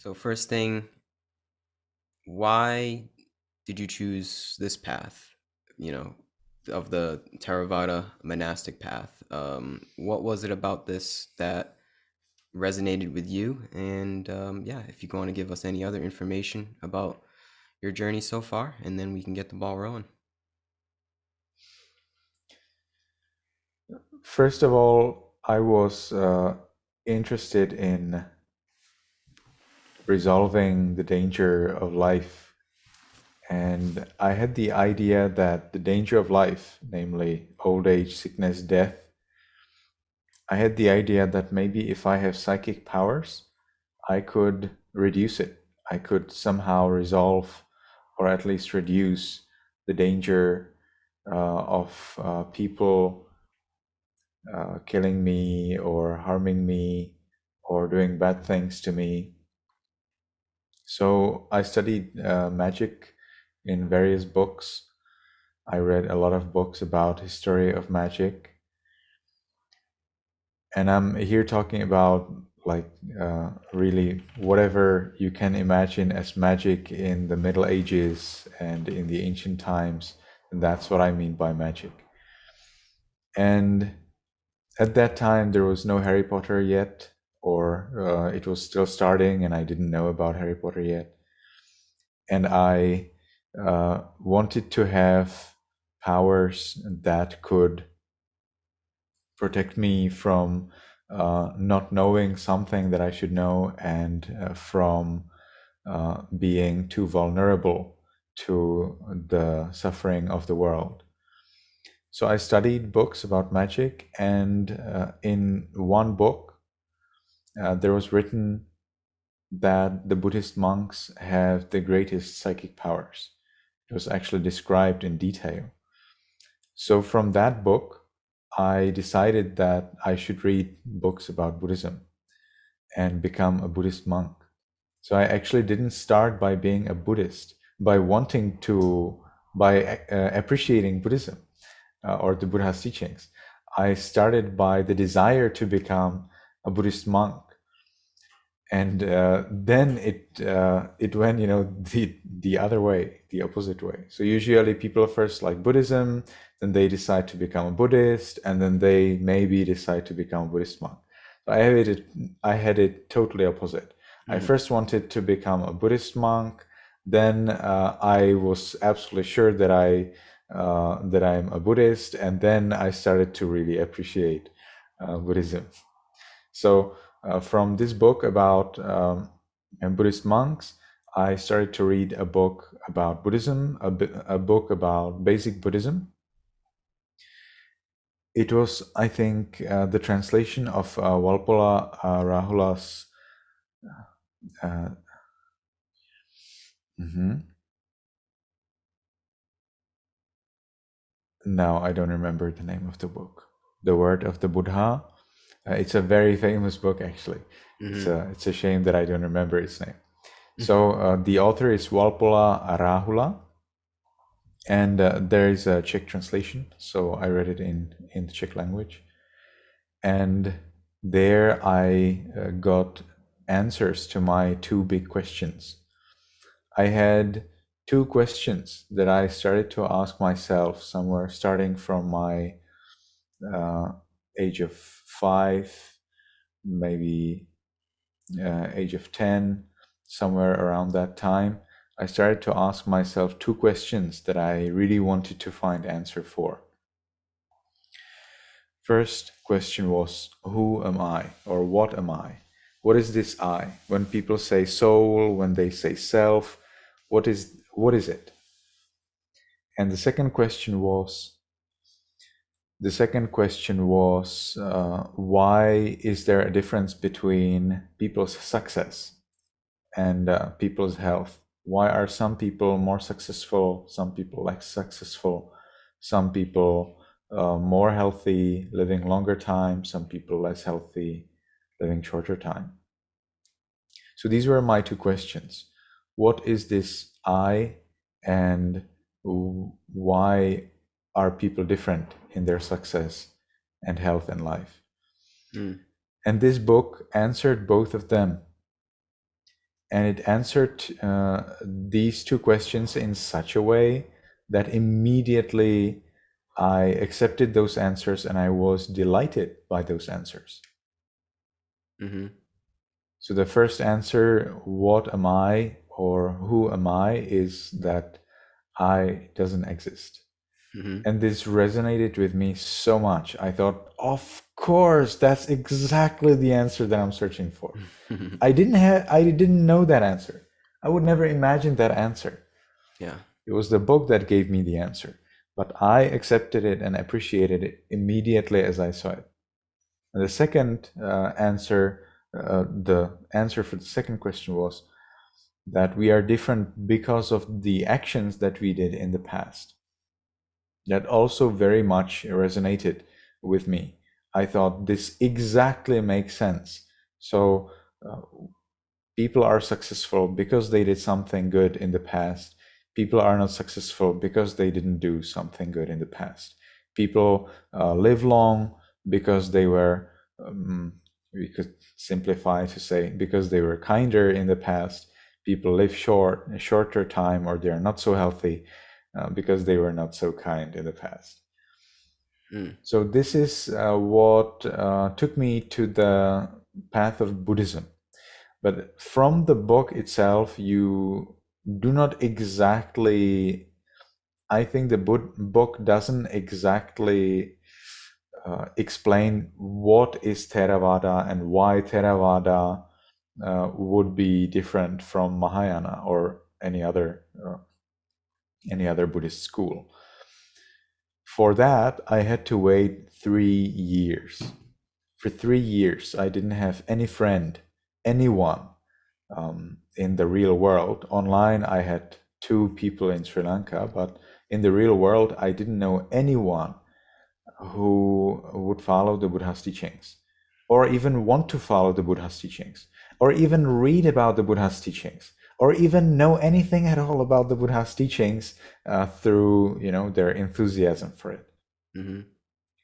So first thing, why did you choose this path? You know, of the Theravada monastic path. What was it about this that resonated with you? And yeah, if you want to give us any other information about your journey so far, and then we can get the ball rolling. First of all, I was interested in resolving the danger of life. And I had the idea that the danger of life, namely old age, sickness, death, I had the idea that maybe if I have psychic powers, I could reduce it. I could somehow resolve or at least reduce the danger of people killing me or harming me or doing bad things to me. So I studied magic in various books. I read a lot of books about history of magic, and I'm here talking about like really whatever you can imagine as magic in the Middle Ages and in the ancient times. And that's what I mean by magic. And at that time, there was no Harry Potter yet, or it was still starting, and I didn't know about Harry Potter yet. And I wanted to have powers that could protect me from not knowing something that I should know, and from being too vulnerable to the suffering of the world. So I studied books about magic, and in one book, there was written that the Buddhist monks have the greatest psychic powers. It was actually described in detail. So from that book, I decided that I should read books about Buddhism and become a Buddhist monk. So I actually didn't start by being a Buddhist, by appreciating Buddhism or the Buddha's teachings. I started by the desire to become a Buddhist monk. And then it went, the other way, the opposite way. So usually people first like Buddhism, then they decide to become a Buddhist, and then they maybe decide to become a Buddhist monk. So I had it totally opposite. I first wanted to become a Buddhist monk. Then I was absolutely sure that I'm a Buddhist, and then I started to really appreciate Buddhism. So from this book about Buddhist monks, I started to read a book about Buddhism, a book about basic Buddhism. It was, I think, the translation of Walpola Rahula's. No, I don't remember the name of the book. The Word of the Buddha. It's a very famous book, actually. It's a shame that I don't remember its name. So the author is Walpola Rahula, and there is a Czech translation. So I read it in the Czech language, and there I got answers to my two big questions. I had two questions that I started to ask myself somewhere starting from my age of 5, maybe age of 10, somewhere around that time. I started to ask myself two questions that I really wanted to find answer for. First question was, who am I, or what am I? What is this I? When people say soul, when they say self, what is it? And the second question was, why is there a difference between people's success and people's health? Why are some people more successful, some people less successful, some people more healthy, living longer time, some people less healthy, living shorter time? So these were my two questions. What is this I, and why are people different in their success and health and life? And this book answered both of them. And it answered these two questions in such a way that immediately I accepted those answers and I was delighted by those answers. Mm-hmm. So the first answer, what am I or who am I, is that I doesn't exist. Mm-hmm. And this resonated with me so much. I thought, of course, that's exactly the answer that I'm searching for. I didn't know that answer. I would never imagine that answer. Yeah. It was the book that gave me the answer, but I accepted it and appreciated it immediately as I saw it. And the second answer, the answer for the second question was that we are different because of the actions that we did in the past. That also very much resonated with me. I thought this exactly makes sense. So people are successful because they did something good in the past. People are not successful because they didn't do something good in the past. People live long because they were, we could simplify to say, because they were kinder in the past. People live a shorter time, or they're not so healthy because they were not so kind in the past. So this is what took me to the path of Buddhism. But from the book itself, you do not exactly, I think the book doesn't exactly explain what is Theravada and why Theravada would be different from Mahayana or any other Buddhist school. For that, I had to wait 3 years. For 3 years, I didn't have any friend, anyone in the real world. Online, I had 2 people in Sri Lanka, but in the real world, I didn't know anyone who would follow the Buddha's teachings, or even want to follow the Buddha's teachings, or even read about the Buddha's teachings, or even know anything at all about the Buddha's teachings through, their enthusiasm for it. Mm-hmm.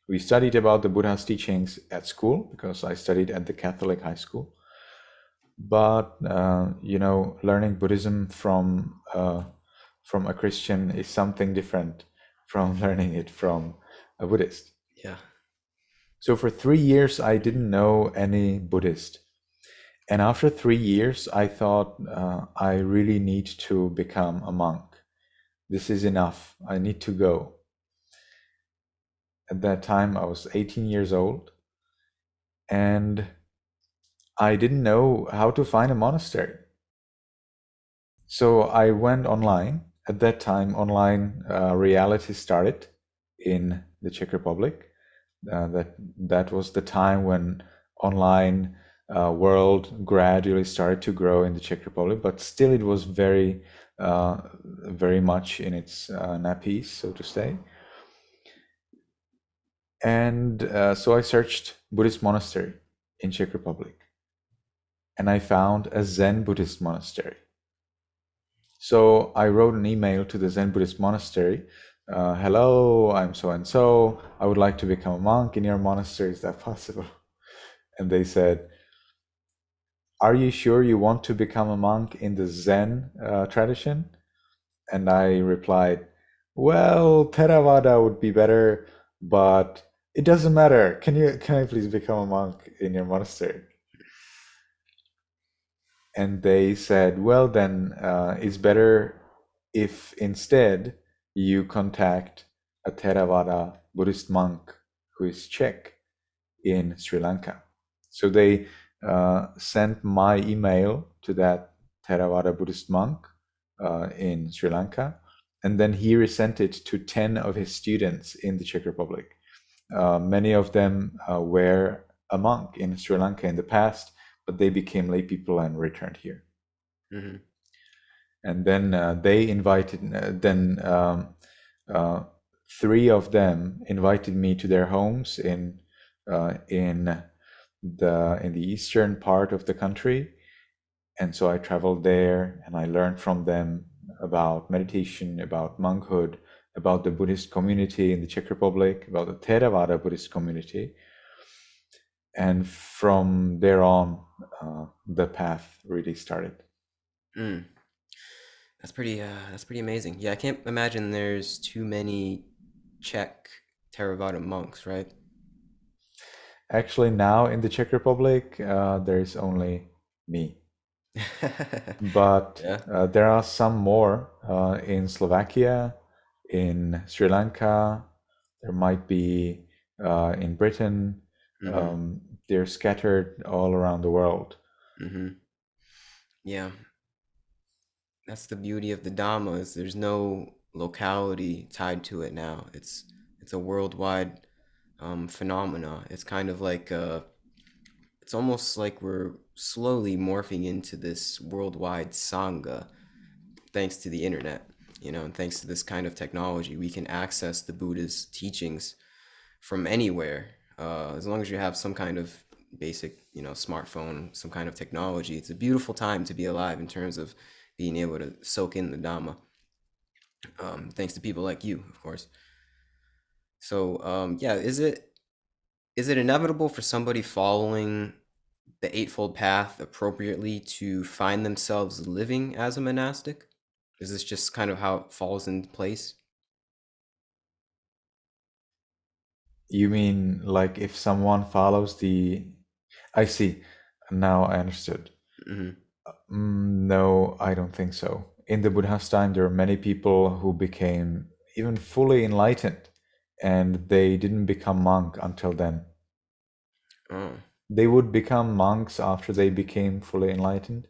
We studied about the Buddha's teachings at school because I studied at the Catholic high school. But learning Buddhism from a Christian is something different from learning it from a Buddhist. Yeah. So for 3 years, I didn't know any Buddhist. And after 3 years, I thought I really need to become a monk. This is enough. I need to go. At that time, I was 18 years old. And I didn't know how to find a monastery. So I went online. At that time, online reality started in the Czech Republic. That was the time when online world gradually started to grow in the Czech Republic, but still it was very, very much in its nappies, so to say. And so I searched Buddhist monastery in Czech Republic, and I found a Zen Buddhist monastery. So I wrote an email to the Zen Buddhist monastery. Hello, I'm so and so. I would like to become a monk in your monastery. Is that possible? And they said, are you sure you want to become a monk in the Zen tradition? And I replied, well, Theravada would be better, but it doesn't matter. Can I please become a monk in your monastery? And they said, well, then it's better if instead you contact a Theravada Buddhist monk who is Czech in Sri Lanka. So they sent my email to that Theravada Buddhist monk in Sri Lanka, and then he resent it to 10 of his students in the Czech Republic. Many of them were a monk in Sri Lanka in the past, but they became lay people and returned here. Mm-hmm. And then they invited, 3 of them invited me to their homes in the eastern part of the country. And so I traveled there and I learned from them about meditation, about monkhood, about the Buddhist community in the Czech Republic, about the Theravada Buddhist community. And from there on, the path really started. Mm, that's pretty amazing. Yeah, I can't imagine there's too many Czech Theravada monks, right? Actually, now in the Czech Republic, there's only me. But Yeah. there are some more in Slovakia, in Sri Lanka, there might be in Britain. Mm-hmm. They're scattered all around the world. Mm-hmm. Yeah. That's the beauty of the Dhamma is there's no locality tied to it now. It's a worldwide phenomena. It's kind of like it's almost like we're slowly morphing into this worldwide sangha thanks to the internet, and thanks to this kind of technology, we can access the Buddha's teachings from anywhere. As long as you have some kind of basic, smartphone, some kind of technology, it's a beautiful time to be alive in terms of being able to soak in the Dhamma. Thanks to people like you, of course. So, yeah, is it inevitable for somebody following the Eightfold Path appropriately to find themselves living as a monastic? Is this just kind of how it falls into place? You mean like if someone follows the. I see. Now I understood. Hmm. No, I don't think so. In the Buddha's time, there are many people who became even fully enlightened, and they didn't become monk until then. Oh. They would become monks after they became fully enlightened,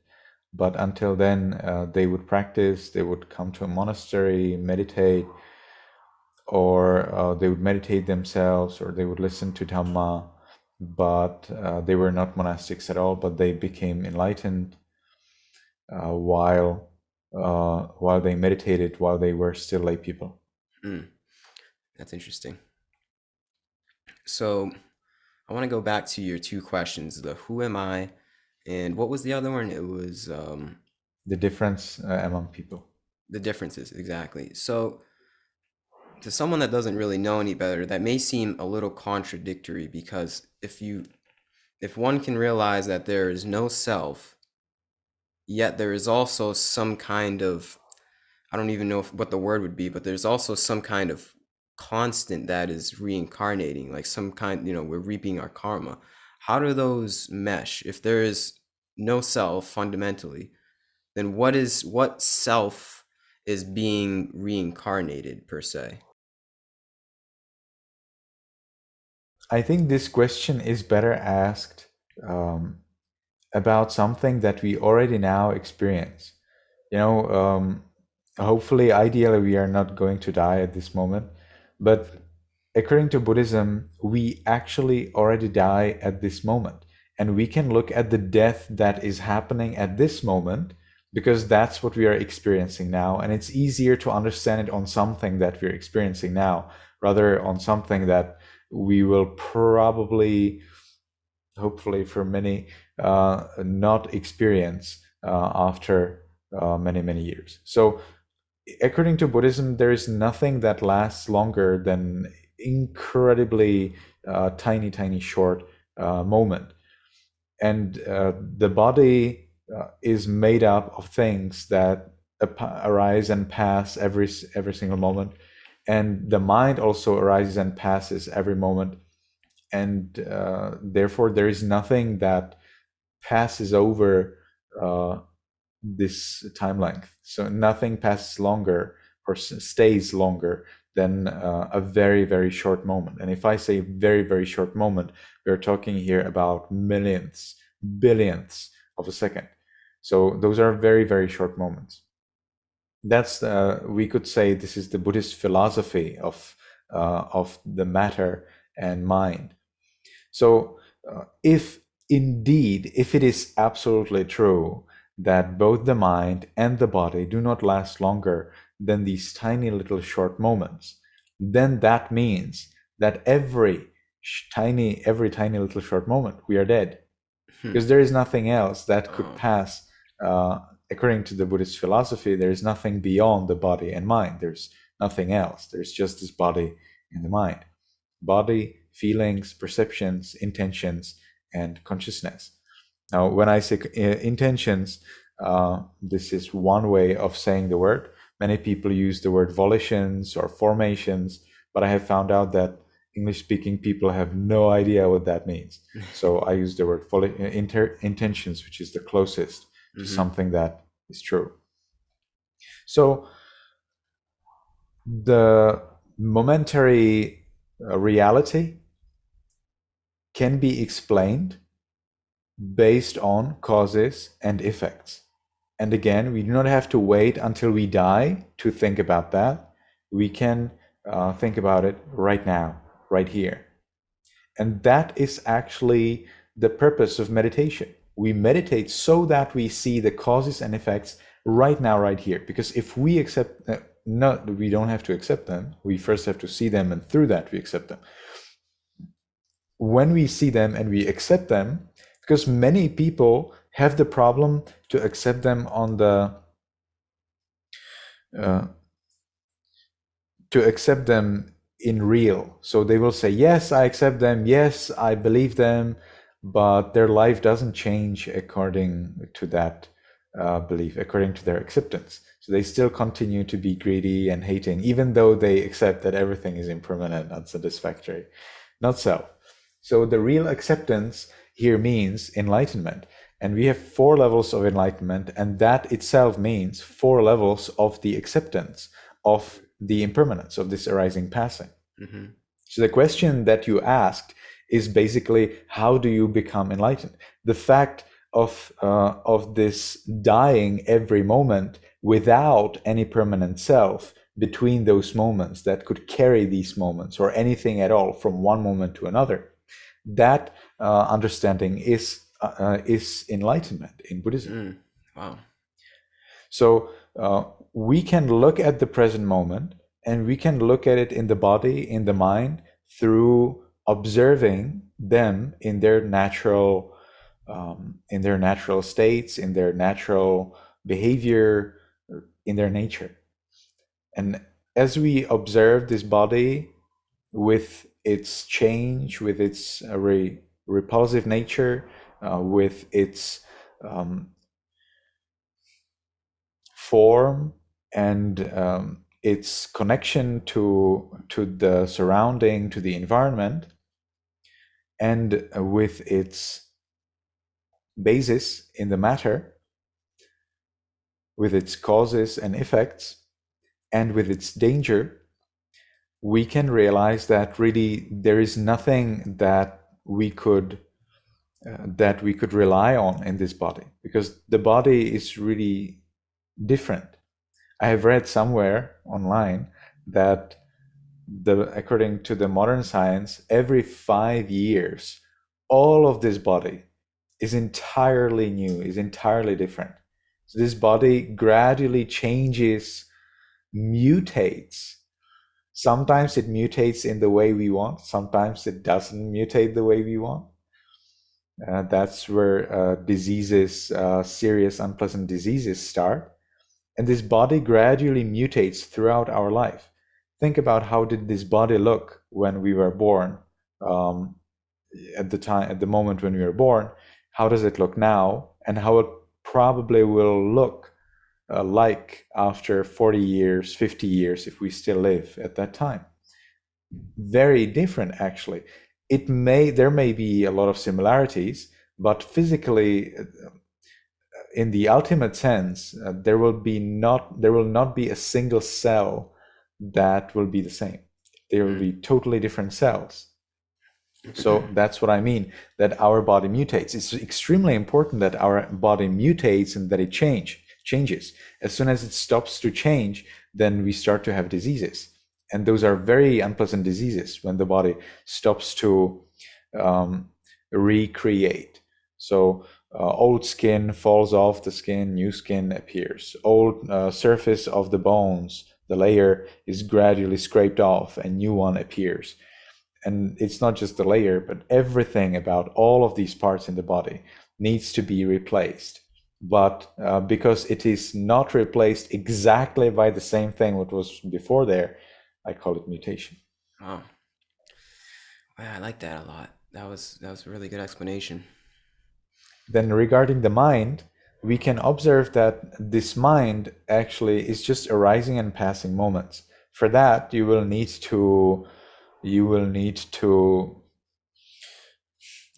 but until then, they would practice, they would come to a monastery, meditate, or they would meditate themselves, or they would listen to Dhamma, but they were not monastics at all, but they became enlightened while they meditated, while they were still lay people. Mm, that's interesting. So I want to go back to your two questions: the who am I, and what was the other one? It was The difference among people. the differences exactly. So to someone that doesn't really know any better, that may seem a little contradictory because if one can realize that there is no self, yet there is also some kind of, I don't even know what the word would be, but there's also some kind of constant that is reincarnating, like some kind, we're reaping our karma. How do those mesh? If there is no self fundamentally, then what self is being reincarnated per se? I think this question is better asked um, about something that we already now experience. You know, hopefully, ideally, we are not going to die at this moment. But according to Buddhism, we actually already die at this moment. And we can look at the death that is happening at this moment because that's what we are experiencing now. And it's easier to understand it on something that we're experiencing now rather on something that we will probably, hopefully for many, not experience after many, many years. So according to Buddhism, there is nothing that lasts longer than incredibly tiny, tiny, short moment. And the body is made up of things that arise and pass every single moment, and the mind also arises and passes every moment, and therefore there is nothing that passes over uh, this time length. So nothing passes longer or stays longer than a very, very short moment. And if I say very, very short moment, we're talking here about millionths, billionths of a second. So those are very, very short moments. That's we could say this is the Buddhist philosophy of the matter and mind. So, if indeed, if it is absolutely true that both the mind and the body do not last longer than these tiny little short moments, then that means that every tiny little short moment, we are dead, Hmm. because there is nothing else that could Oh. pass. According to the Buddhist philosophy, there is nothing beyond the body and mind. There's nothing else. There's just this body and the mind. Body, feelings, perceptions, intentions, and consciousness. Now, when I say intentions, This is one way of saying the word. Many people use the word volitions or formations, but I have found out that English-speaking people have no idea what that means. So I use the word intentions, which is the closest to something that is true. So the momentary reality can be explained based on causes and effects. And again, we do not have to wait until we die to think about that. We can think about it right now, right here. And that is actually the purpose of meditation. We meditate so that we see the causes and effects right now, right here. Because if we accept, we don't have to accept them. We first have to see them, and through that we accept them. When we see them and we accept them, because many people have the problem to accept them on the to accept them in real. So they will say, yes, I accept them, yes, I believe them, but their life doesn't change according to that belief, according to their acceptance. So they still continue to be greedy and hating, even though they accept that everything is impermanent, unsatisfactory. Not so. So the real acceptance here means enlightenment. And we have 4 levels of enlightenment, and that itself means 4 levels of the acceptance of the impermanence of this arising passing. So the question that you asked is basically, how do you become enlightened? The fact of this dying every moment without any permanent self between those moments that could carry these moments or anything at all from one moment to another, that understanding is enlightenment in Buddhism. Wow. So we can look at the present moment, and we can look at it in the body, in the mind, through observing them in their natural states, in their natural behavior, in their nature. And as we observe this body with its change, with its repulsive nature, with its form and its connection to the surrounding, to the environment, and with its basis in the matter, with its causes and effects, and with its danger, we can realize that really there is nothing that we could rely on in this body, because the body is really different. I have read somewhere online that according to the modern science, every 5 years, all of this body is entirely new, is entirely different. So this body gradually changes, mutates. Sometimes it mutates in the way we want. Sometimes it doesn't mutate the way we want. That's where diseases, serious, unpleasant diseases start. And this body gradually mutates throughout our life. Think about how did this body look when we were born, at the moment when we were born. How does it look now, and how it probably will look like after 40 years, 50 years, if we still live at that time. Very different, actually. There may be a lot of similarities, but physically, in the ultimate sense, there will not be a single cell that will be the same. There will be totally different cells. So that's what I mean, that our body mutates. It's extremely important that our body mutates and that it changes. As soon as it stops to change, then we start to have diseases. And those are very unpleasant diseases when the body stops to recreate. So old skin falls off the skin, new skin appears. Old surface of the bones, the layer is gradually scraped off and new one appears. And it's not just the layer, but everything about all of these parts in the body needs to be replaced. But because it is not replaced exactly by the same thing what was before there, I call it mutation. Wow. Wow, I like that a lot. That was a really good explanation. Then regarding the mind, we can observe that this mind actually is just arising and passing moments. For that, you will need to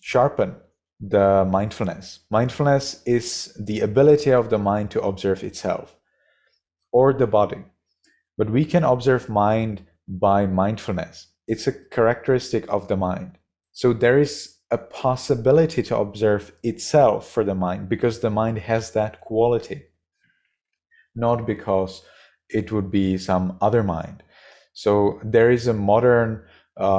sharpen the mindfulness. Mindfulness is the ability of the mind to observe itself or the body. But we can observe mind by mindfulness. It's a characteristic of the mind. So there is a possibility to observe itself for the mind because the mind has that quality, not because it would be some other mind. So there is a modern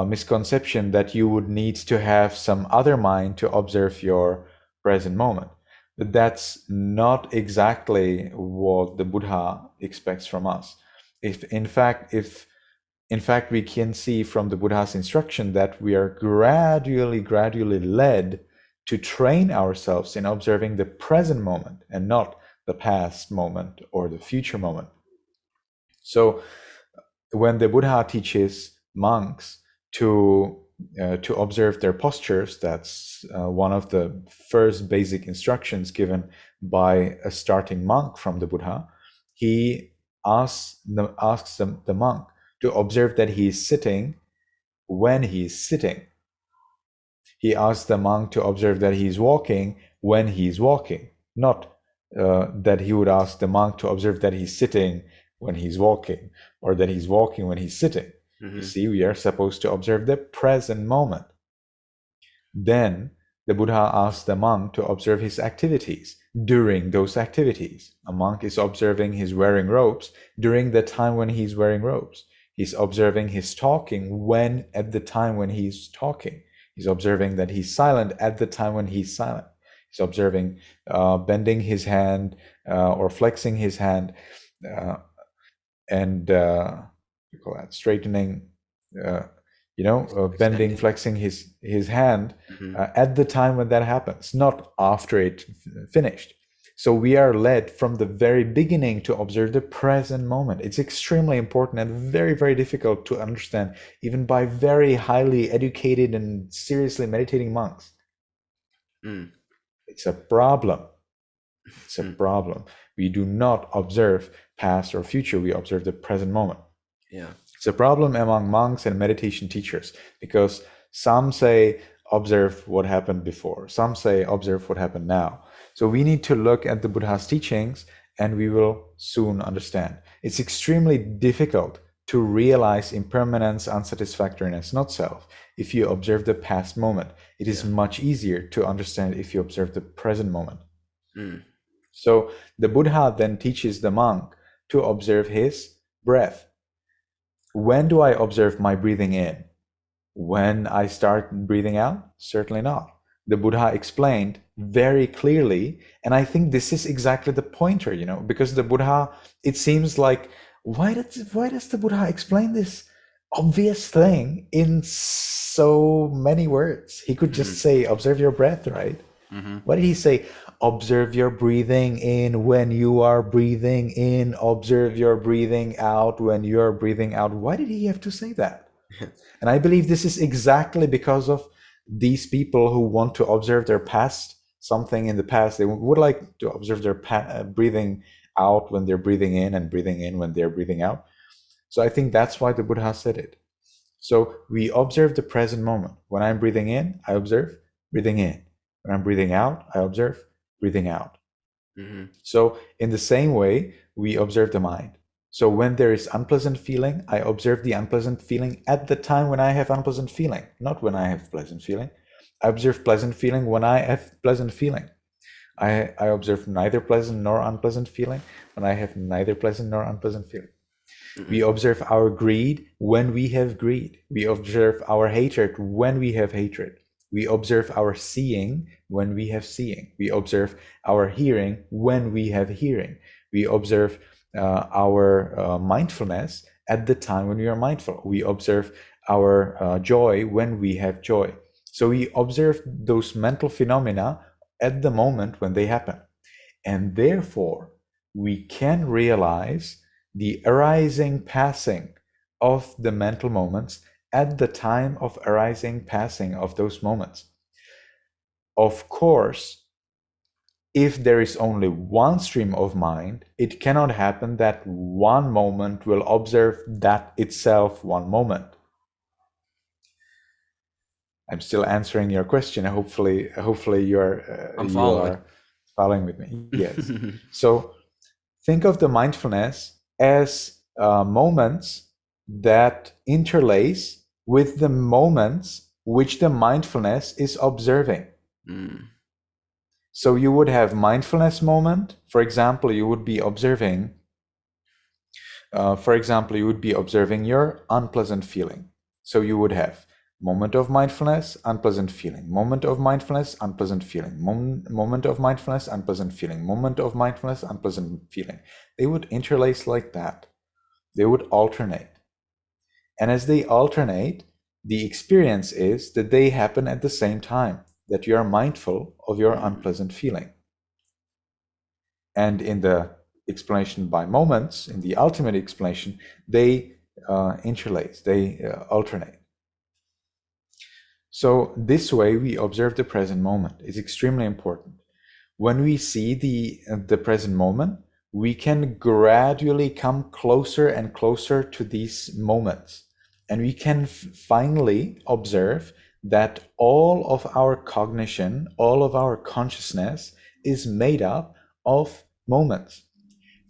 misconception that you would need to have some other mind to observe your present moment. But that's not exactly what the Buddha expects from us. If in fact we can see from the Buddha's instruction that we are gradually led to train ourselves in observing the present moment and not the past moment or the future moment. So when the Buddha teaches monks to observe their postures, that's one of the first basic instructions given by a starting monk from the Buddha. He asks the monk to observe that he is sitting when he is sitting. He asks the monk to observe that he is walking when he is walking, not that he would ask the monk to observe that he's sitting when he's walking or that he's walking when he's sitting. You see, we are supposed to observe the present moment. Then the Buddha asks the monk to observe his activities during those activities. A monk is observing his wearing robes during the time when he's wearing robes. He's observing his talking at the time when he's talking. He's observing that he's silent at the time when he's silent. He's observing bending his hand or flexing his hand and we call that straightening, bending, flexing his hand at the time when that happens, not after it finished. So we are led from the very beginning to observe the present moment. It's extremely important and very, very difficult to understand, even by very highly educated and seriously meditating monks. It's a problem. It's a problem. We do not observe past or future. We observe the present moment. Yeah. It's a problem among monks and meditation teachers because some say observe what happened before. Some say observe what happened now. So we need to look at the Buddha's teachings and we will soon understand. It's extremely difficult to realize impermanence, unsatisfactoriness, not self, if you observe the past moment. It is much easier to understand if you observe the present moment. So the Buddha then teaches the monk to observe his breath. When do I observe my breathing in? When I start breathing out? Certainly not. The Buddha explained very clearly, and I think this is exactly the pointer, because the Buddha, it seems like, why does the Buddha explain this obvious thing in so many words? He could just say, observe your breath, right? What did he say? Observe your breathing in when you are breathing in. Observe your breathing out when you are breathing out. Why did he have to say that? And I believe this is exactly because of these people who want to observe their past, something in the past. They would like to observe their breathing out when they're breathing in and breathing in when they're breathing out. So I think that's why the Buddha said it. So we observe the present moment. When I'm breathing in, I observe breathing in. When I'm breathing out, I observe breathing out. So in the same way, we observe the mind. So when there is unpleasant feeling, I observe the unpleasant feeling at the time when I have unpleasant feeling, not when I have pleasant feeling. I observe pleasant feeling when I have pleasant feeling. I observe neither pleasant nor unpleasant feeling when I have neither pleasant nor unpleasant feeling. We observe our greed when we have greed. We observe our hatred when we have hatred. We observe our seeing when we have seeing. We observe our hearing when we have hearing. We observe our mindfulness at the time when we are mindful. We observe our joy when we have joy. So we observe those mental phenomena at the moment when they happen. And therefore, we can realize the arising passing of the mental moments at the time of arising passing of those moments. Of course, if there is only one stream of mind, it cannot happen that one moment will observe that itself one moment. I'm still answering your question. Hopefully you I'm following. are following with me. Yes. So think of the mindfulness as moments that interlace with the moments which the mindfulness is observing. So you would have mindfulness moment. For example, you would be observing. You would be observing your unpleasant feeling. So you would have moment of mindfulness, unpleasant feeling. Moment of mindfulness, unpleasant feeling. Moment of mindfulness, unpleasant feeling. Moment of mindfulness, unpleasant feeling. They would interlace like that. They would alternate. And as they alternate, the experience is that they happen at the same time, that you are mindful of your unpleasant feeling. And in the explanation by moments, in the ultimate explanation, they interlace, they alternate. So this way we observe the present moment. It's extremely important. When we see the present moment, we can gradually come closer and closer to these moments. And we can finally observe that all of our cognition, all of our consciousness is made up of moments.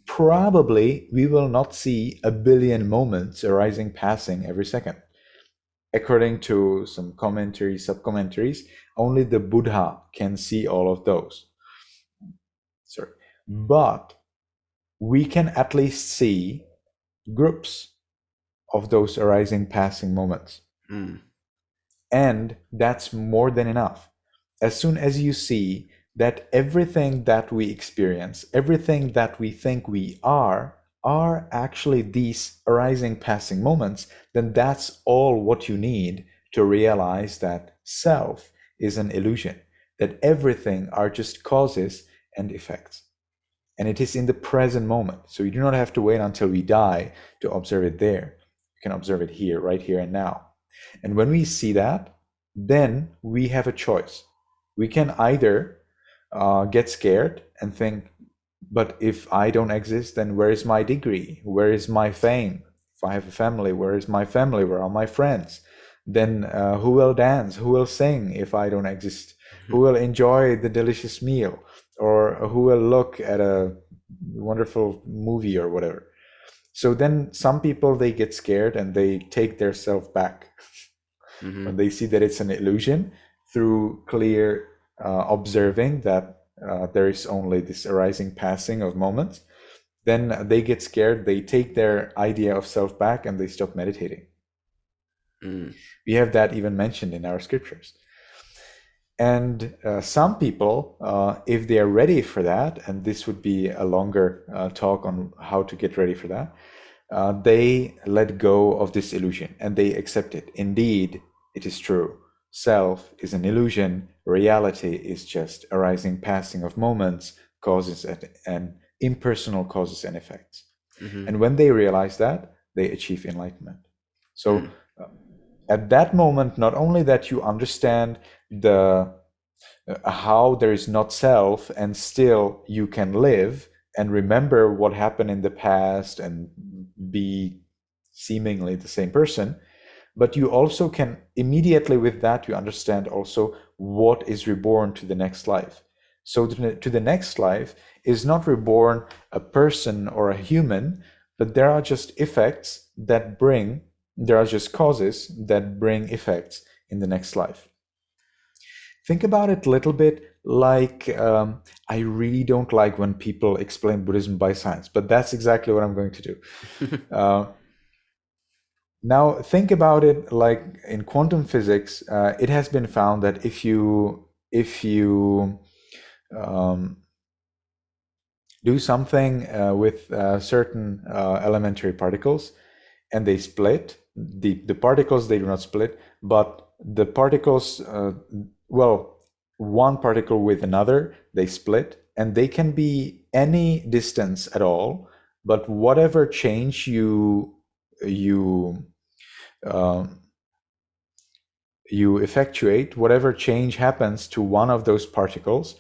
Probably we will not see a billion moments arising, passing every second. According to some commentaries, sub-commentaries, only the Buddha can see all of those. But we can at least see groups of those arising, passing moments. And that's more than enough. As soon as you see that everything that we experience, everything that we think we are actually these arising, passing moments, then that's all what you need to realize that self is an illusion, that everything are just causes and effects. And it is in the present moment. So you do not have to wait until we die to observe it there. You can observe it here, right here and now. And when we see that, then we have a choice. We can either get scared and think, but if I don't exist, then where is my degree? Where is my fame? If I have a family, where is my family? Where are my friends? Then who will dance? Who will sing if I don't exist? Who will enjoy the delicious meal? Or who will look at a wonderful movie or whatever? So then some people, they get scared and they take their self back. When they see that it's an illusion, through clear observing that there is only this arising, passing of moments, then they get scared, they take their idea of self back and they stop meditating. We have that even mentioned in our scriptures. And some people, if they are ready for that, and this would be a longer talk on how to get ready for that, they let go of this illusion and they accept it. Indeed, it is true. Self is an illusion. Reality is just arising, passing of moments, causes and impersonal causes and effects. And when they realize that, they achieve enlightenment. So at that moment, not only that you understand the how there is not self and still you can live and remember what happened in the past and be seemingly the same person, but you also can immediately with that, you understand also what is reborn to the next life. So to the next life is not reborn a person or a human, but there are just effects that bring, there are just causes that bring effects in the next life. Think about it a little bit like, I really don't like when people explain Buddhism by science, but that's exactly what I'm going to do. Now, think about it like in quantum physics, it has been found that if you do something with certain elementary particles and they split, the particles, they do not split, but the particles, one particle with another, they split, and they can be any distance at all, but whatever change you effectuate, whatever change happens to one of those particles,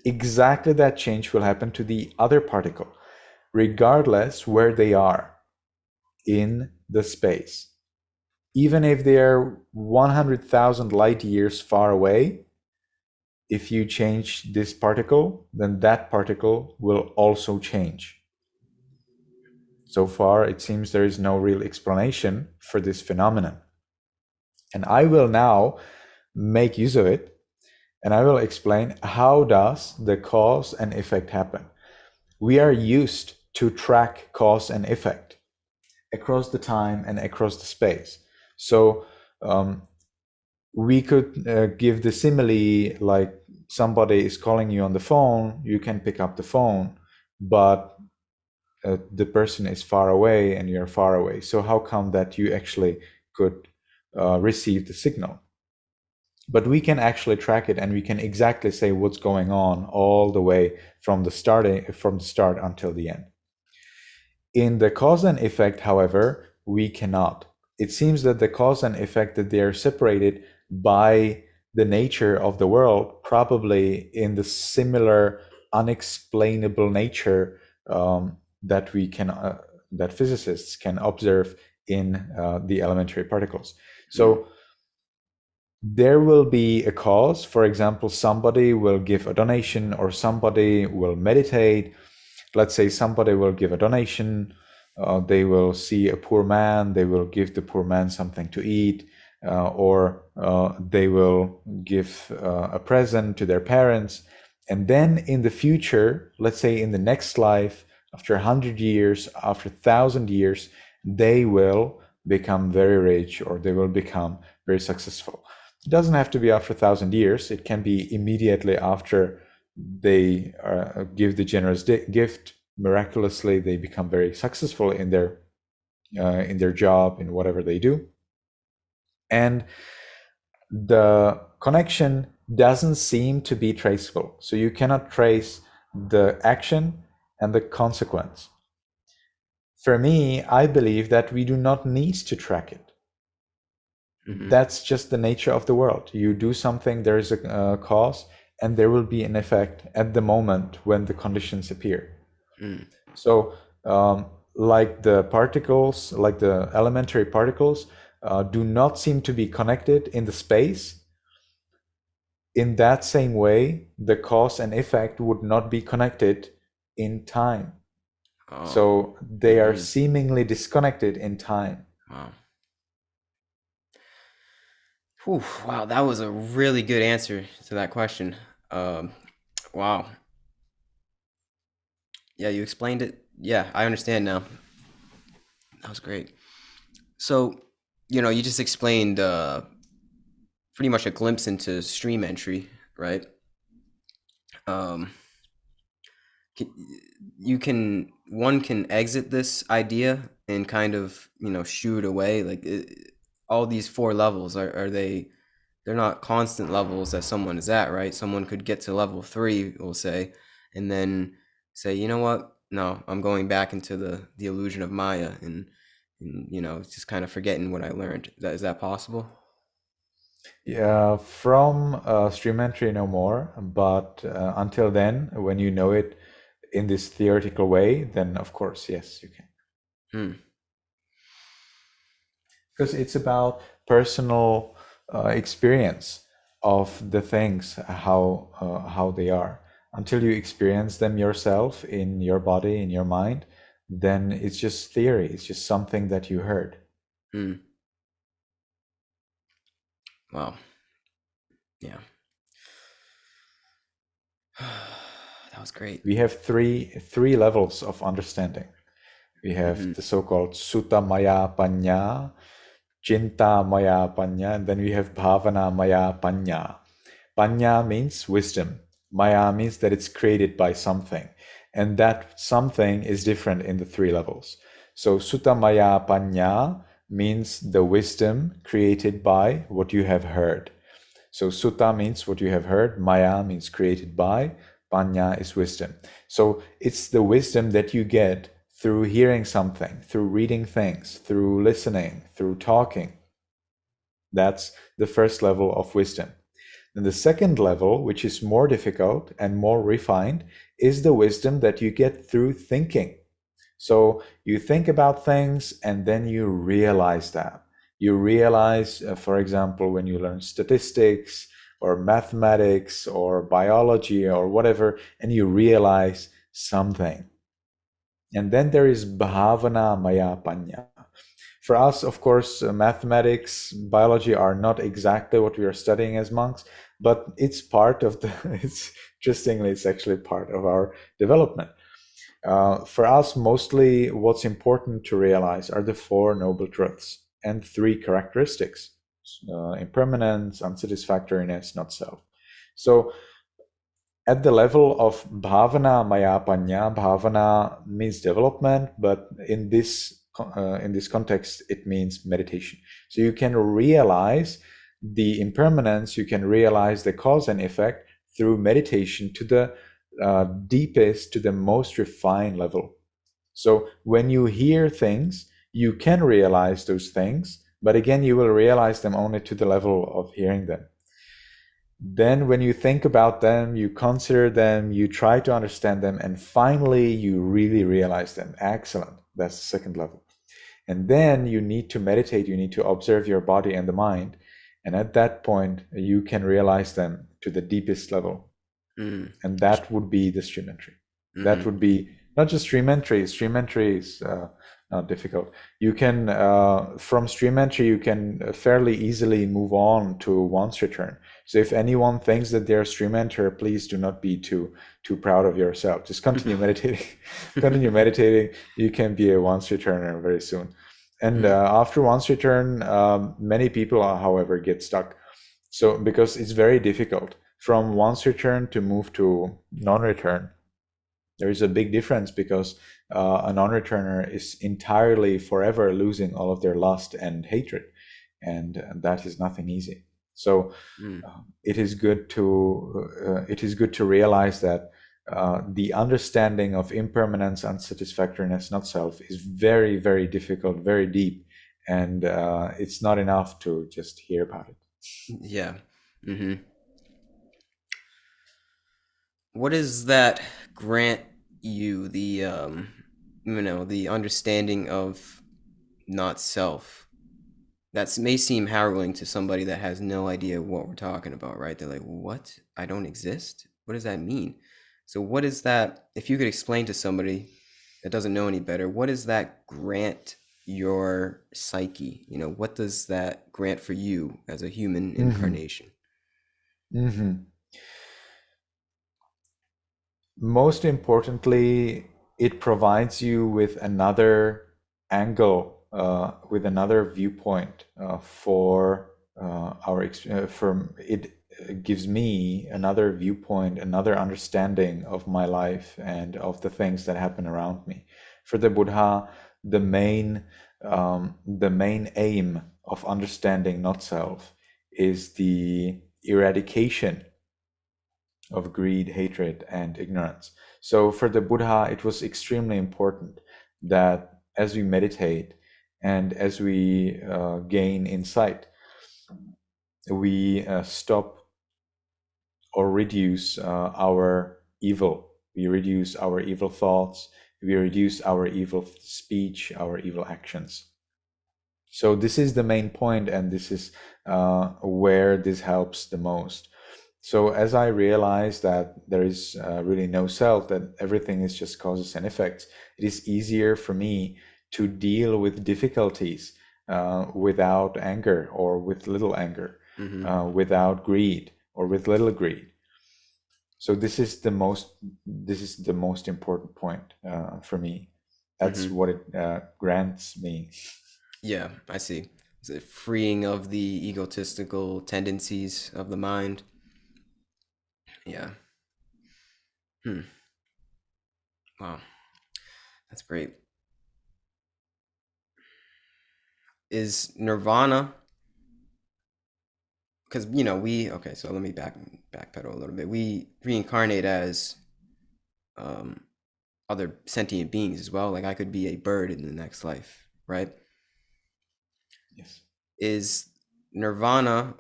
exactly that change will happen to the other particle, regardless where they are in the space. Even if they are 100,000 light years far away, if you change this particle, then that particle will also change. So far, it seems there is no real explanation for this phenomenon. And I will now make use of it, and I will explain how does the cause and effect happen. We are used to track cause and effect across the time and across the space. So we could give the simile like somebody is calling you on the phone, you can pick up the phone, but the person is far away and you're far away. So how come that you actually could receive the signal? But we can actually track it, and we can exactly say what's going on all the way from the start until the end. In the cause and effect, however, we cannot. It seems that the cause and effect, that they are separated by the nature of the world, probably in the similar unexplainable nature that we can that physicists can observe in the elementary particles. So there will be a cause. For example, somebody will give a donation, or somebody will meditate. Let's say somebody will give a donation, they will see a poor man, they will give the poor man something to eat, or they will give a present to their parents. And then in the future, let's say in the next life, after 100 years, after 1,000 years, they will become very rich, or they will become very successful. It doesn't have to be after 1,000 years. It can be immediately after they give the generous gift. Miraculously, they become very successful in their job, in whatever they do. And the connection doesn't seem to be traceable. So you cannot trace the action and the consequence. For me, I believe that we do not need to track it. That's just the nature of the world. You do something, there is a cause, and there will be an effect at the moment when the conditions appear. So like the particles, like the elementary particles, do not seem to be connected in the space. In that same way, the cause and effect would not be connected in time. So they are seemingly disconnected in time. Wow. Whew, wow, that was a really good answer to that question. Wow. Yeah, you explained it. Yeah, I understand now. That was great. So, you just explained pretty much a glimpse into stream entry, right? Um, one can exit this idea and kind of shoo it away. Like all these four levels are they're not constant levels that someone is at, right? Someone could get to level 3, we'll say, and then say, you know what, no, I'm going back into the illusion of Maya, and just kind of forgetting what I learned. Is that possible? Yeah, from stream entry no more, but until then, when you know it in this theoretical way, then of course, yes, you can. Because it's about personal experience of the things, how they are. Until you experience them yourself in your body, in your mind, then it's just theory. It's just something that you heard. Wow. Yeah. That was great. We have three levels of understanding. We have the so-called Sutta Maya Panya, Chinta Maya Panya, and then we have Bhavana Maya Panya. Panya means wisdom. Maya means that it's created by something. And that something is different in the three levels. So Sutta Maya Panya means the wisdom created by what you have heard. So Sutta means what you have heard. Maya means created by. Panya is wisdom. So it's the wisdom that you get through hearing something, through reading things, through listening, through talking. That's the first level of wisdom. And the second level, which is more difficult and more refined, is the wisdom that you get through thinking. So you think about things and then you realize that. You realize, for example, when you learn statistics or mathematics or biology or whatever, and you realize something. And then there is bhavana maya panya. For us, of course, mathematics, biology are not exactly what we are studying as monks, but it's part of the, it's interestingly, it's actually part of our development. For us, mostly what's important to realize are the Four Noble Truths and three characteristics: impermanence, unsatisfactoriness, not self. So at the level of bhavana maya panya, bhavana means development, but in this context, it means meditation. So you can realize the impermanence, you can realize the cause and effect through meditation to the deepest, to the most refined level. So when you hear things, you can realize those things, but again, you will realize them only to the level of hearing them. Then when you think about them, you consider them, you try to understand them, and finally you really realize them. Excellent. That's the second level. And then you need to meditate, you need to observe your body and the mind. And at that point, you can realize them to the deepest level. And that would be the stream entry. That would be not just stream entry. Stream entry is not difficult. You can, from stream entry, you can fairly easily move on to once return. So if anyone thinks that they're stream enter, please do not be too proud of yourself. Just continue meditating. Continue meditating. You can be a once returner very soon. And after once return, many people, however, get stuck. So because it's very difficult from once return to move to non-return. There is a big difference because a non-returner is entirely forever losing all of their lust and hatred, and that is nothing easy. So it is good to realize that the understanding of impermanence, unsatisfactoriness, not self, is very, very difficult, very deep, and it's not enough to just hear about it. Yeah. What does that grant you, the the understanding of not self? That may seem harrowing to somebody that has no idea what we're talking about, right? They're like, "What? I don't exist? What does that mean?" So what is that, if you could explain to somebody that doesn't know any better, what does that grant your psyche? What does that grant for you as a human incarnation? Most importantly, it provides you with another angle, with another viewpoint for from it. Gives me another viewpoint, another understanding of my life and of the things that happen around me. For the Buddha, the main aim of understanding not self is the eradication of greed, hatred, and ignorance. So for the Buddha, it was extremely important that as we meditate and as we gain insight, we stop or reduce our evil. We reduce our evil thoughts. We reduce our evil speech, our evil actions. So this is the main point, and this is where this helps the most. So as I realize that there is really no self, that everything is just causes and effects, it is easier for me to deal with difficulties without anger or with little anger, without greed or with little greed. So this is the most important point for me. That's what it grants me. Yeah, I see. Is it freeing of the egotistical tendencies of the mind? Yeah. Wow. That's great. Is nirvana, because okay, so let me backpedal a little bit. We reincarnate as other sentient beings as well. Like I could be a bird in the next life, right? Yes. Is nirvana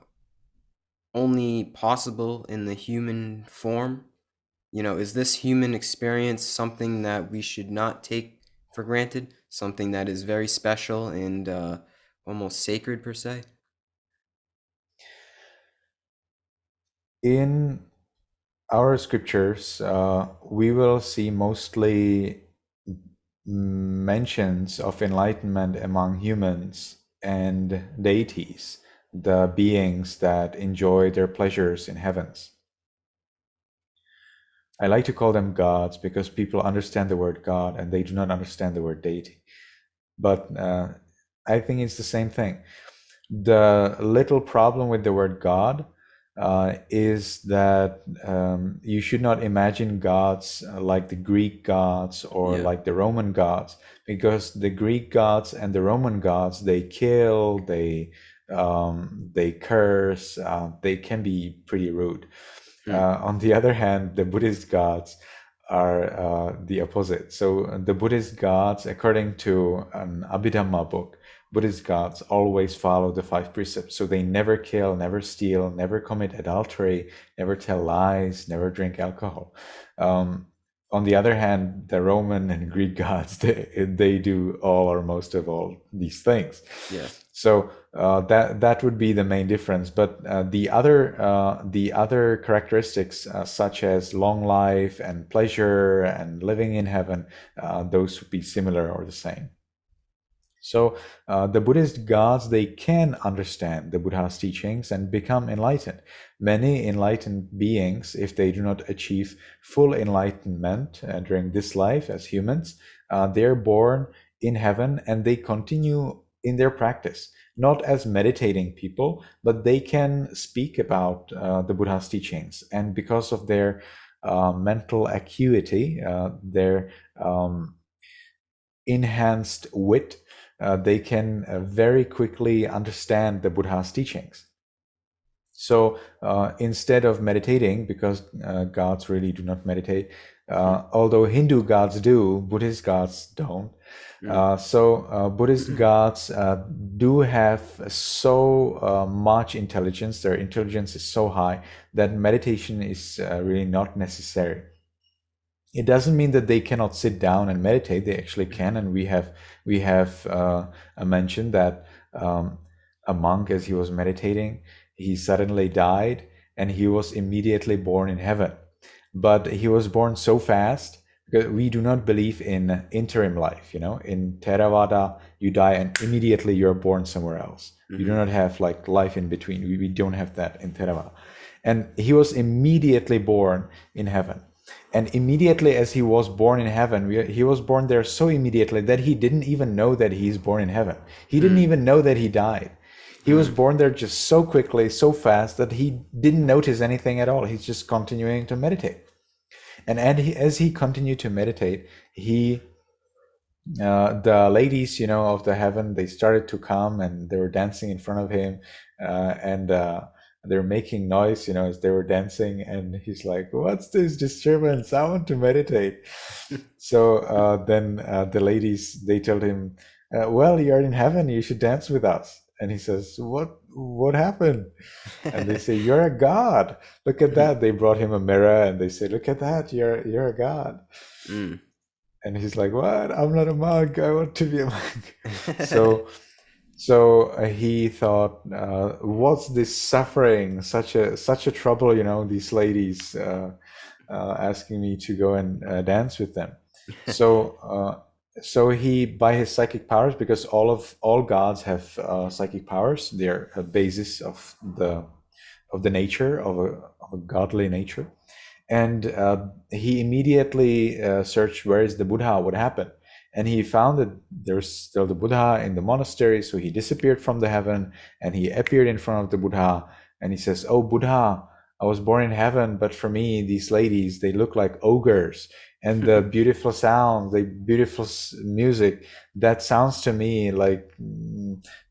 only possible in the human form? Is this human experience something that we should not take for granted? Something that is very special and almost sacred, per se? In our scriptures, we will see mostly mentions of enlightenment among humans and deities, the beings that enjoy their pleasures in heavens. I like to call them gods because people understand the word God and they do not understand the word deity. But I think it's the same thing. The little problem with the word God is that you should not imagine gods like the Greek gods or Yeah. like the Roman gods, because the Greek gods and the Roman gods, they kill, they curse, they can be pretty rude. Hmm. On the other hand, the Buddhist gods are the opposite. So the Buddhist gods, according to an Abhidhamma book, Buddhist gods always follow the 5 precepts. So they never kill, never steal, never commit adultery, never tell lies, never drink alcohol. On the other hand, the Roman and Greek gods, they do all or most of all these things. Yeah. So that would be the main difference. But the other characteristics, such as long life and pleasure and living in heaven, those would be similar or the same. So the Buddhist gods, they can understand the Buddha's teachings and become enlightened. Many enlightened beings, if they do not achieve full enlightenment during this life as humans, they're born in heaven and they continue in their practice, not as meditating people, but they can speak about the Buddha's teachings. And because of their mental acuity, their enhanced wit, they can very quickly understand the Buddha's teachings. So instead of meditating, because gods really do not meditate, although Hindu gods do, Buddhist gods don't. So Buddhist gods do have so much intelligence, their intelligence is so high that meditation is really not necessary. It doesn't mean that they cannot sit down and meditate. They actually can, and we have mentioned that a monk, as he was meditating, he suddenly died, and he was immediately born in heaven. But he was born so fast because we do not believe in interim life. In Theravada, you die and immediately you're born somewhere else. You do not have like life in between. We don't have that in Theravada. And he was immediately born in heaven. And immediately as he was born in heaven, he was born there so immediately that he didn't even know that he's born in heaven. He didn't even know that he died. He was born there just so quickly, so fast that he didn't notice anything at all. He's just continuing to meditate. And as he continued to meditate, the ladies, of the heaven, they started to come and they were dancing in front of him, and they're making noise, as they were dancing. And he's like, "What's this disturbance? I want to meditate." So then the ladies, they told him, "Well, you're in heaven. You should dance with us." And he says, "What happened?" And they say, "You're a god. Look at that." They brought him a mirror and they say, "Look at that. You're a god." And he's like, "What? I'm not a monk. I want to be a monk." So he thought, "What's this suffering? Such a trouble, these ladies asking me to go and dance with them." So he, by his psychic powers, because all gods have psychic powers, they're a basis of the nature of a godly nature. And he immediately searched, where is the Buddha, what happened? And he found that there's still the Buddha in the monastery. So he disappeared from the heaven and he appeared in front of the Buddha. And he says, "Oh, Buddha, I was born in heaven, but for me, these ladies, they look like ogres. And the beautiful sound, the beautiful music, that sounds to me like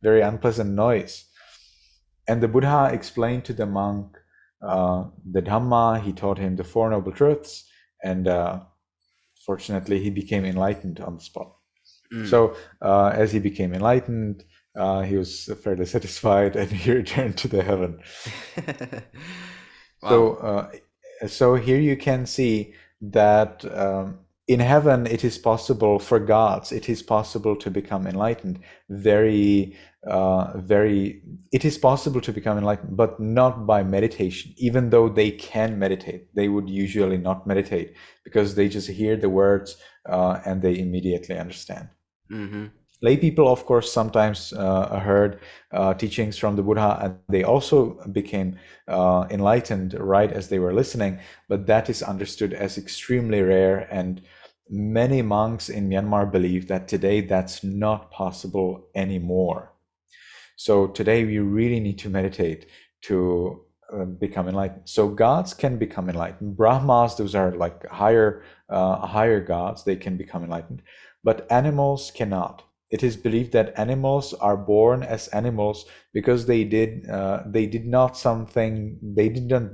very unpleasant noise." And the Buddha explained to the monk the Dhamma. He taught him the Four Noble Truths, and fortunately, he became enlightened on the spot. So as he became enlightened, He was fairly satisfied, and he returned to the heaven. Wow. So, so here you can see that in heaven it is possible for gods. It is possible to become enlightened. Very. It is possible to become enlightened, but not by meditation. Even though they can meditate, they would usually not meditate because they just hear the words and they immediately understand. Mm-hmm. Lay people, of course, sometimes heard teachings from the Buddha, and they also became enlightened right as they were listening, but that is understood as extremely rare, and many monks in Myanmar believe that today that's not possible anymore. So today we really need to meditate to become enlightened. So gods can become enlightened. Brahmas, those are like higher gods, they can become enlightened, but animals cannot. It is believed that animals are born as animals because they did not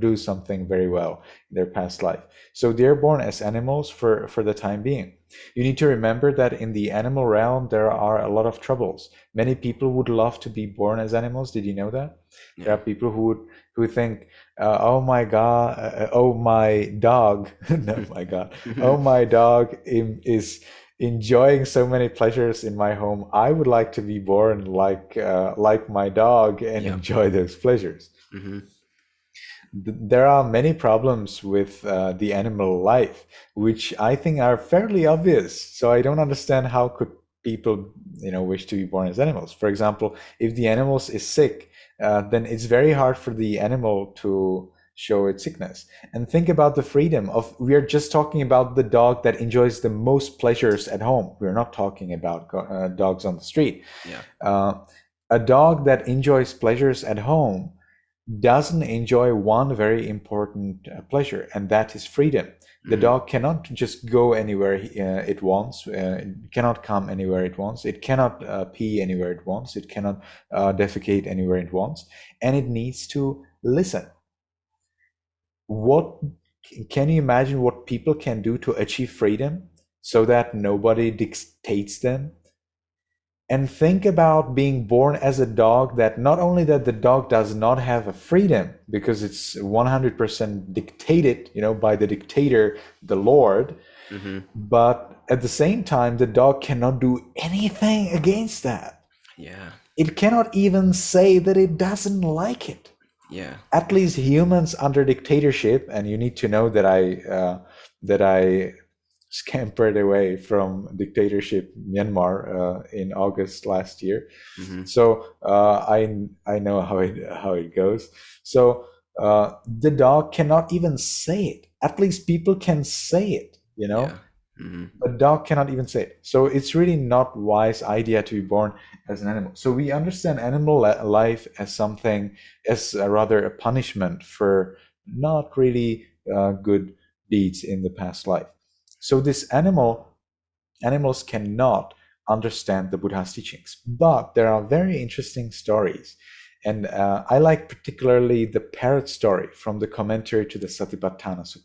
do something very well in their past life. So they're born as animals for the time being. You need to remember that in the animal realm there are a lot of troubles. Many people would love to be born as animals. Did you know that? There Yeah. are people who think, "Oh my God, oh my dog, no my God, oh my dog is enjoying so many pleasures in my home. I would like to be born like my dog and Yep. enjoy those pleasures." Mm-hmm. There are many problems with the animal life, which I think are fairly obvious. So I don't understand how could people, wish to be born as animals. For example, if the animal is sick, then it's very hard for the animal to show its sickness. And think about the freedom of, we are just talking about the dog that enjoys the most pleasures at home. We're not talking about dogs on the street. Yeah. Uh, a dog that enjoys pleasures at home doesn't enjoy one very important pleasure, and that is freedom. The Mm-hmm. dog cannot just go anywhere it wants, it cannot come anywhere it wants, it cannot pee anywhere it wants, it cannot defecate anywhere it wants, and it needs to listen. What can you imagine what people can do to achieve freedom so that nobody dictates them? And think about being born as a dog, that not only that the dog does not have a freedom because it's 100% dictated, by the dictator, the Lord, Mm-hmm. but at the same time, the dog cannot do anything against that. Yeah. It cannot even say that it doesn't like it. Yeah. At least humans under dictatorship, and you need to know that I scampered away from dictatorship Myanmar in August last year. Mm-hmm. So I know how it goes. So the dog cannot even say it. At least people can say it, Yeah. Mm-hmm. A dog cannot even say it. So it's really not wise idea to be born as an animal. So we understand animal life as something, as rather a punishment for not really good deeds in the past life. So this animals cannot understand the Buddha's teachings, but there are very interesting stories. And I like particularly the parrot story from the commentary to the Satipatthana Sutta.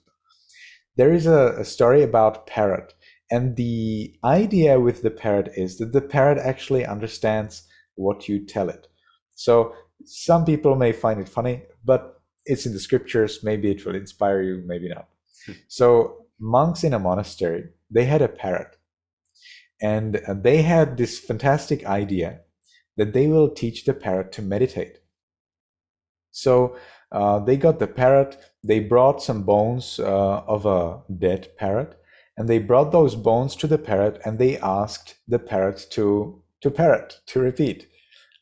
There is a story about parrot, and the idea with the parrot is that the parrot actually understands what you tell it. So some people may find it funny, but it's in the scriptures. Maybe it will inspire you, maybe not. So monks in a monastery, they had a parrot, and they had this fantastic idea that they will teach the parrot to meditate. So they got the parrot, they brought some bones of a dead parrot, and they brought those bones to the parrot, and they asked the parrot to parrot, to repeat.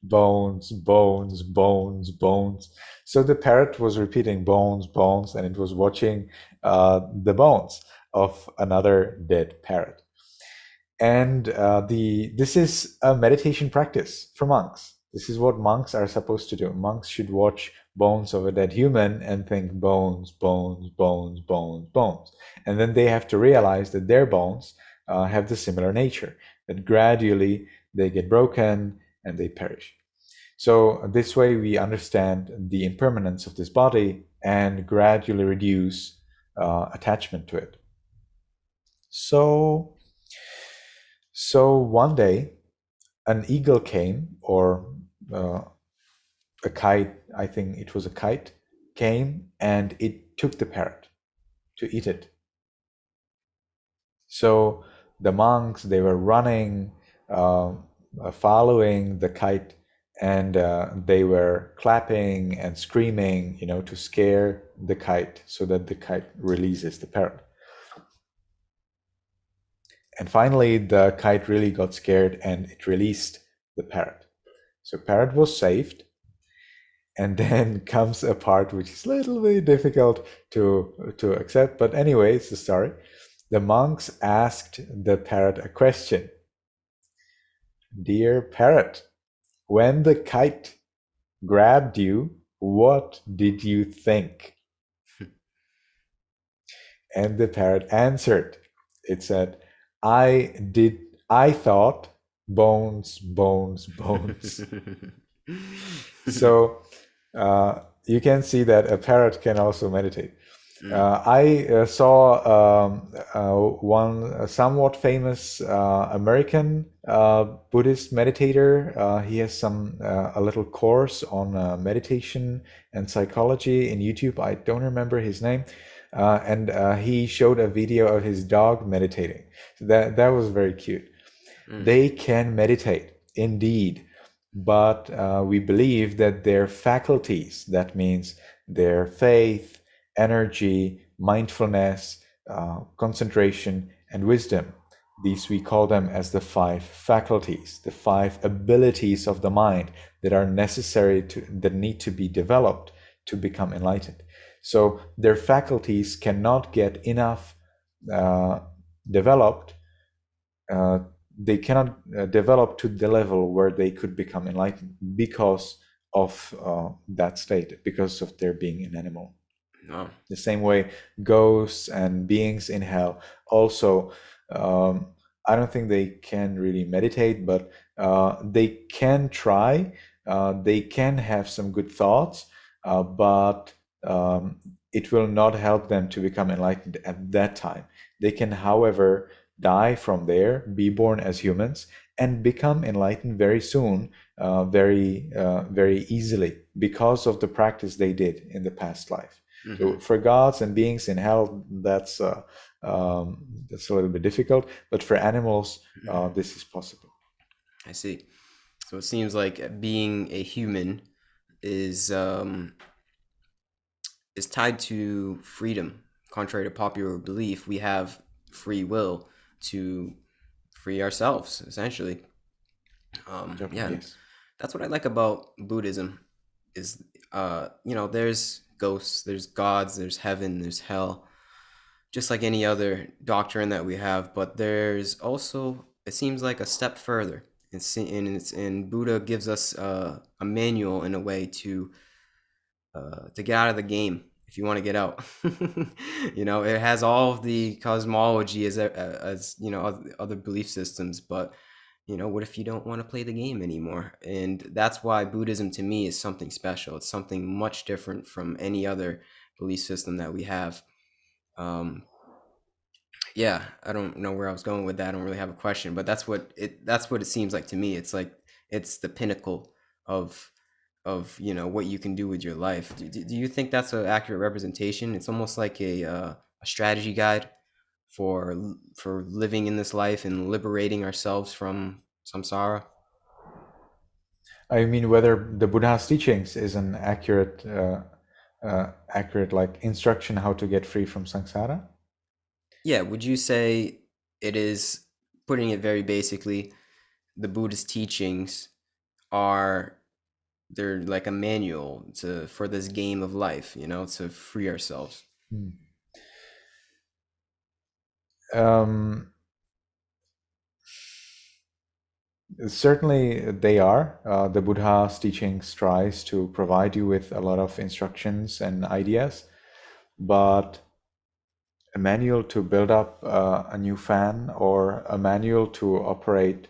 Bones, bones, bones, bones. So the parrot was repeating bones, bones, and it was watching the bones of another dead parrot. And this is a meditation practice for monks. This is what monks are supposed to do. Monks should watch bones of a dead human and think bones, bones, bones, bones, bones. And then they have to realize that their bones have the similar nature, that gradually they get broken and they perish. So this way we understand the impermanence of this body and gradually reduce attachment to it. So one day, an eagle came, or a kite, I think it was a kite, came and it took the parrot to eat it. So the monks, they were running, following the kite, and they were clapping and screaming, to scare the kite so that the kite releases the parrot. And finally, the kite really got scared and it released the parrot. So parrot was saved. And then comes a part which is a little bit difficult to accept. But anyway, it's the story. The monks asked the parrot a question. Dear parrot, when the kite grabbed you, what did you think? And the parrot answered. It said, I thought bones, bones, bones. So you can see that a parrot can also meditate. I saw one somewhat famous American Buddhist meditator. He has a little course on meditation and psychology in YouTube. I don't remember his name. And he showed a video of his dog meditating. That was very cute. They can meditate, indeed, but we believe that their faculties, that means their faith, energy, mindfulness, concentration, and wisdom, these we call them as the 5 faculties, the 5 abilities of the mind that are necessary that need to be developed to become enlightened. So their faculties cannot get enough developed. They cannot develop to the level where they could become enlightened because of that state, because of their being an animal. Oh. The same way ghosts and beings in hell also, I don't think they can really meditate, but they can try, they can have some good thoughts, but it will not help them to become enlightened at that time. They can, however, die from there, be born as humans, and become enlightened very soon, very easily, because of the practice they did in the past life. So for gods and beings in hell, that's a little bit difficult, but for animals, this is possible. I see. So it seems like being a human is tied to freedom. Contrary to popular belief, we have free will to free ourselves, essentially. Yeah, yes. That's what I like about Buddhism is, there's ghosts, there's gods, there's heaven, there's hell, just like any other doctrine that we have. But there's also, it seems like a step further. And Buddha gives us a manual in a way to get out of the game if you want to get out. It has all of the cosmology as other belief systems, but what if you don't want to play the game anymore? And that's why Buddhism to me is something special. It's something much different from any other belief system that we have. Yeah, I don't know where I was going with that. I don't really have a question, but that's what it seems like to me. It's like it's the pinnacle of what you can do with your life. Do you think that's an accurate representation? It's almost like a strategy guide for living in this life and liberating ourselves from samsara. I mean, whether the Buddha's teachings is an accurate like instruction how to get free from samsara? Yeah, would you say it is, putting it very basically, the Buddhist teachings they're like a manual for this game of life, to free ourselves? Certainly they are. The Buddha's teachings tries to provide you with a lot of instructions and ideas, but a manual to build up a new fan or a manual to operate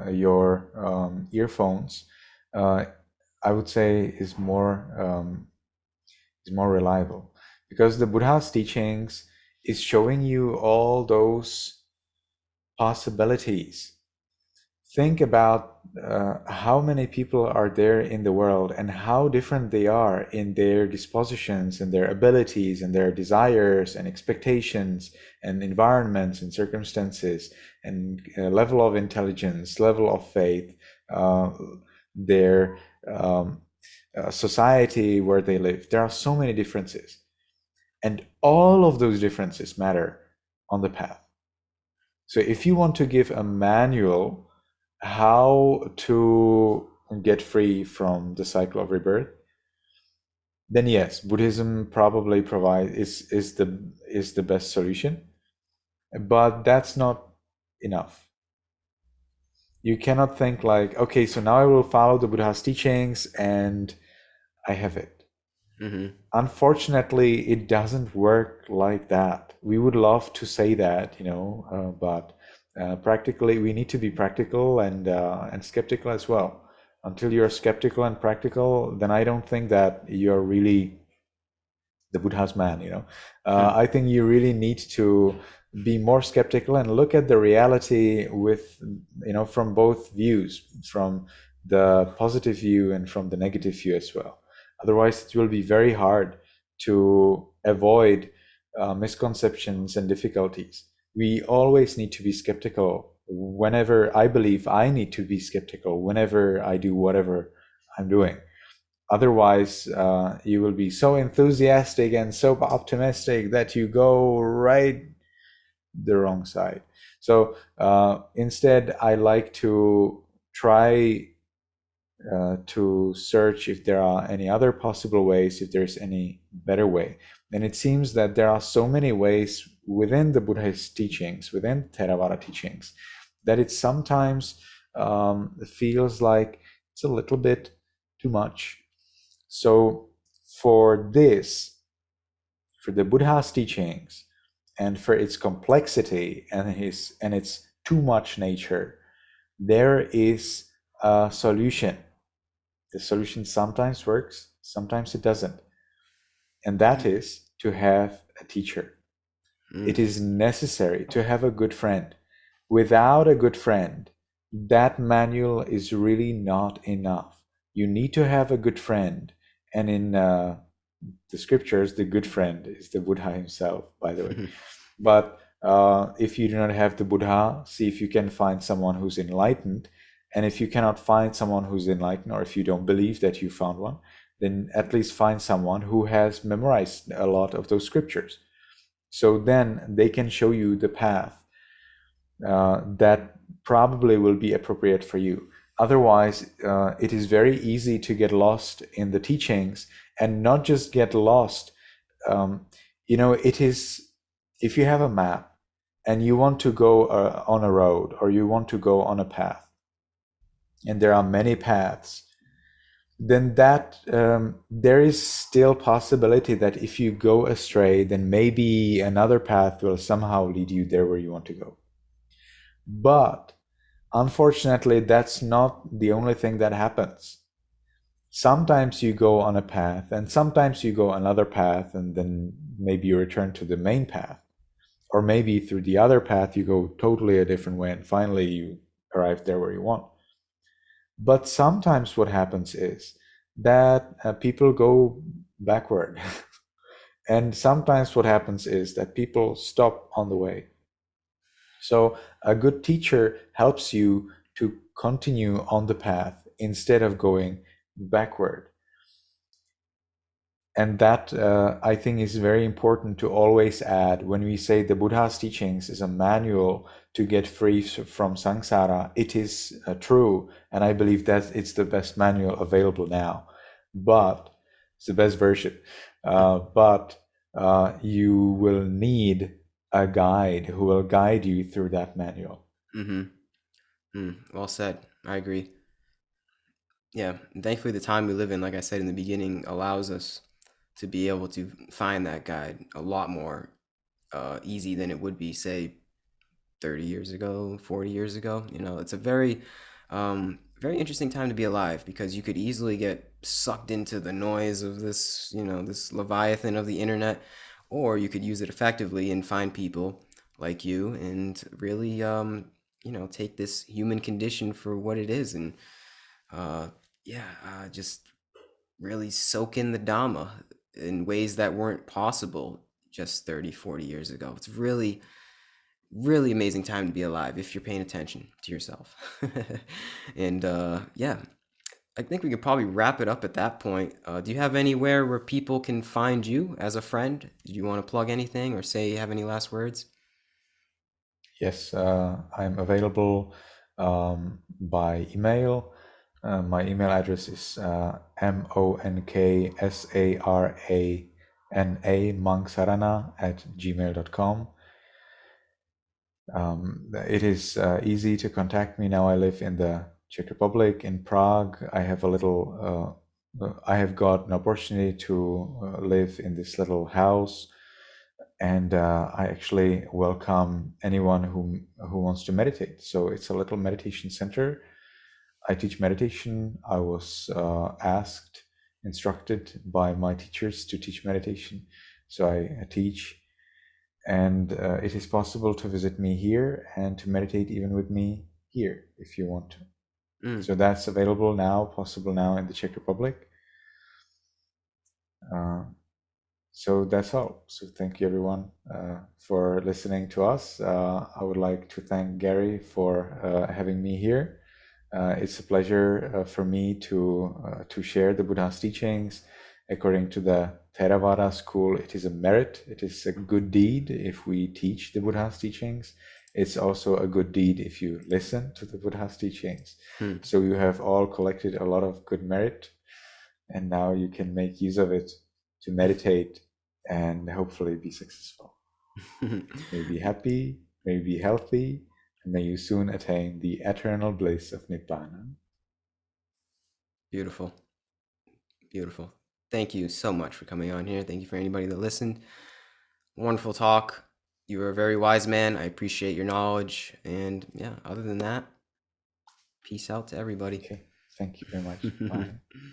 your earphones, I would say is more reliable, because the Buddha's teachings is showing you all those possibilities. Think about how many people are there in the world and how different they are in their dispositions and their abilities and their desires and expectations and environments and circumstances and level of intelligence, level of faith, uh, their um, society where they live. There are so many differences, and all of those differences matter on the path. So if you want to give a manual how to get free from the cycle of rebirth, then yes, Buddhism probably is the best solution, but that's not enough. You cannot think like, okay, so now I will follow the Buddha's teachings and I have it. Mm-hmm. Unfortunately, it doesn't work like that. We would love to say that, but practically, we need to be practical and skeptical as well. Until you're skeptical and practical, then I don't think that you're really the Buddha's man. I think you really need to be more skeptical and look at the reality with, from both views, from the positive view and from the negative view as well. Otherwise, it will be very hard to avoid misconceptions and difficulties. We always need to be skeptical. Whenever I believe I need to be skeptical, whenever I do whatever I'm doing. Otherwise, you will be so enthusiastic and so optimistic that you go right the wrong side. So instead, I like to try to search if there are any other possible ways, if there's any better way. And it seems that there are so many ways within the Buddhist teachings, within Theravada teachings, that it sometimes feels like it's a little bit too much. So for this, for the Buddha's teachings, and for its complexity and its too much nature, there is a solution. The solution sometimes works, sometimes it doesn't. And that is to have a teacher. It is necessary to have a good friend. Without a good friend, that manual is really not enough. You need to have a good friend. And in the scriptures, the good friend is the Buddha himself, by the way. But if you do not have the Buddha, see if you can find someone who's enlightened. And if you cannot find someone who's enlightened, or if you don't believe that you found one, then at least find someone who has memorized a lot of those scriptures. So then they can show you the path that probably will be appropriate for you. Otherwise, it is very easy to get lost in the teachings, and not just get lost. It is, if you have a map and you want to go on a road, or you want to go on a path, and there are many paths, then that there is still possibility that if you go astray, then maybe another path will somehow lead you there where you want to go. But unfortunately, that's not the only thing that happens. Sometimes you go on a path, and sometimes you go another path, and then maybe you return to the main path. Or maybe through the other path, you go totally a different way, and finally you arrive there where you want. But sometimes what happens is that people go backward. And sometimes what happens is that people stop on the way. So a good teacher helps you to continue on the path instead of going backward. And that I think is very important to always add when we say the Buddha's teachings is a manual to get free from samsara. It is true, and I believe that it's the best manual available now. But it's the best version. But you will need a guide who will guide you through that manual. Well said. I agree. Yeah, and thankfully the time we live in, like I said in the beginning, allows us to be able to find that guide a lot more easy than it would be, say, 30 years ago, 40 years ago. It's a very interesting time to be alive, because you could easily get sucked into the noise of this leviathan of the internet, or you could use it effectively and find people like you and really, take this human condition for what it is, and uh, just really soak in the Dhamma in ways that weren't possible just 30, 40 years ago. It's really, really amazing time to be alive if you're paying attention to yourself. And I think we could probably wrap it up at that point. Do you have anywhere where people can find you as a friend? Do you want to plug anything or say you have any last words? Yes, I'm available by email. My email address is monksarana@gmail.com. It is easy to contact me now. I live in the Czech Republic, in Prague. I have got an opportunity to live in this little house, and I actually welcome anyone who wants to meditate. So it's a little meditation center. I teach meditation. I was instructed by my teachers to teach meditation. So I teach, and it is possible to visit me here and to meditate even with me here if you want to. So that's available now, possible now in the Czech Republic. So that's all. So thank you everyone for listening to us. I would like to thank Gary for having me here. It's a pleasure for me to share the Buddha's teachings. According to the Theravada school, it is a merit. It is a good deed if we teach the Buddha's teachings. It's also a good deed if you listen to the Buddha's teachings. So you have all collected a lot of good merit, and now you can make use of it to meditate and hopefully be successful. May you be happy, may you be healthy, and may you soon attain the eternal bliss of Nibbana. Beautiful. Beautiful. Thank you so much for coming on here. Thank you for anybody that listened. Wonderful talk. You are a very wise man. I appreciate your knowledge. And yeah, other than that, peace out to everybody. Okay, thank you very much. Bye.